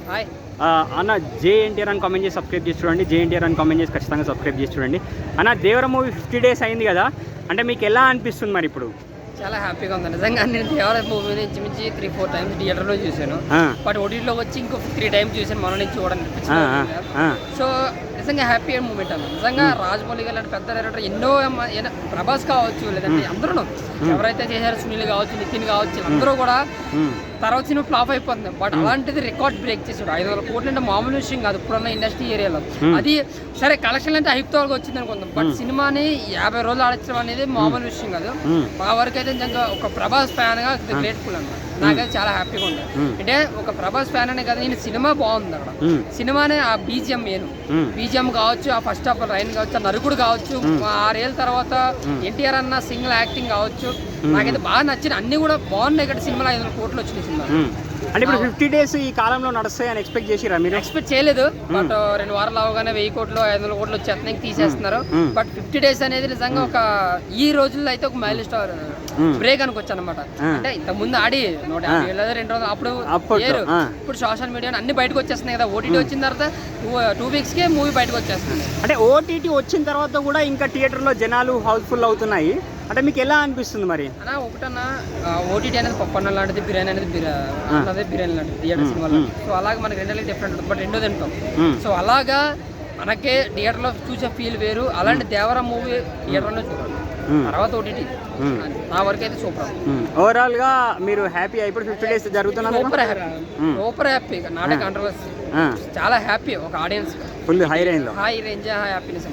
Hi అన్న JNTR అని comment చేసి సబ్స్క్రైబ్ చేసి చూడండి. JNTR అని కామెంట్ చేసి ఖచ్చితంగా సబ్స్క్రైబ్ చేసి చూడండి. అన్న దేవర మూవీ 50 days అయింది కదా, అంటే మీకు ఎలా అనిపిస్తుంది మరి ఇప్పుడు? చాలా హ్యాపీగా ఉంది నిజంగా. నేను దేవర మూవీని ఇంచుమించి 3-4 times థియేటర్లో చూశాను. బట్ ఓటీటీలో వచ్చి ఇంకో 3 times చూశాను. మొన్న నుంచి చూడండి. సో నిజంగా హ్యాపీ అయిన మూమెంట్ అన్న. నిజంగా రాజమౌళి గారు లాంటి పెద్ద డైరెక్టర్ ఎన్నో ప్రభాస్ కావచ్చు, లేదంటే అందరూ ఎవరైతే చేశారో సునీల్ కావచ్చు, నితిన్ కావచ్చు, అందరూ కూడా తర్వాత సినిమా ఫ్లాప్ అయిపోతుంది. బట్ అలాంటిది రికార్డ్ బ్రేక్ చేసాడు. 500 కోట్లు అంటే మామూలు విషయం కాదు ఇప్పుడున్న ఇండస్ట్రీ ఏరియాలో. అది సరే కలెక్షన్ అంటే హైప్ తోగా వచ్చింది అనుకుందాం, బట్ సినిమాని 50 రోజులు ఆడించడం అనేది మామూలు విషయం కాదు. మా వరకు అయితే నిజంగా ఒక ప్రభాస్ ఫ్యాన్ గా గ్రేట్ఫుల్ అన్నమాట. నాకైతే చాలా హ్యాపీగా ఉంది. అంటే ఒక ప్రభాస్ ఫ్యాన్ అనే కదా, నేను సినిమా బాగుంది అక్కడ. సినిమానే ఆ బీజిఎం బీజిఎం కావచ్చు, ఆ ఫస్ట్ హాఫ్ రైన్ కావచ్చు, ఆ నరుకుడు కావచ్చు, 6 ఏళ్ళ తర్వాత ఎన్టీఆర్ అన్న సింగిల్ యాక్టింగ్ కావచ్చు, నాకైతే బాగా నచ్చింది. అన్ని కూడా బాగున్నాయి. ఇక్కడ సినిమాలో 500 కోట్లు వచ్చినాయి సినిమా. అంటే ఇప్పుడు 50 days ఈ కాలంలో నడుస్తాయని ఎక్స్పెక్ట్ చేసిరా మీరు? ఎక్స్పెక్ట్ చేయలేదు. బట్ 2 వారాలు అవగానే 1000 కోట్లు 500 కోట్లు వచ్చేస్తున్నాయి, తీసేస్తున్నారు. బట్ 50 days అనేది నిజంగా ఒక ఈ రోజుల్లో అయితే ఒక మైల్ స్టార్ బ్రేక్ అనుకోవచ్చు అనమాట. అంటే ఇంత ముందు ఆడి 150 లేదా 200 అప్పుడు ఇప్పుడు సోషల్ మీడియా అన్ని బయటకు వచ్చేస్తున్నాయి కదా. ఓటీటీ వచ్చిన తర్వాత 2 weeks కే మూవీ బయటకు వచ్చేస్తుంది. అంటే ఓటీటీ వచ్చిన తర్వాత కూడా ఇంకా థియేటర్లో జనాలు హౌస్ఫుల్ అవుతున్నాయి. అంటే మీకు ఎలా అనిపిస్తుంది మరి? అన్నా ఒకటన్నా ఓటీటీ అనేది పప్పన్న లాంటిది, బిర్యానీ అనేది బిర్యానీ లాంటిది థియేటర్ సినిమాలో. సో అలాగే మనకి రెండేళ్ళకి డిఫరెంట్ ఉంటుంది, బట్ రెండో తింటాం. సో అలాగా మనకే థియేటర్లో చూసే ఫీల్ వేరు. అలాంటి దేవర మూవీ థియేటర్లో చూడాలి, తర్వాత ఓటీటీ. నా వరకు అయితే సూపర్. ఓవరాల్ గా మీరు హ్యాపీ? ఇప్పుడు 50 days జరుగుతున్నారు. Super happy, not controversy. చాలా హ్యాపీ ఒక audience, full high range happiness.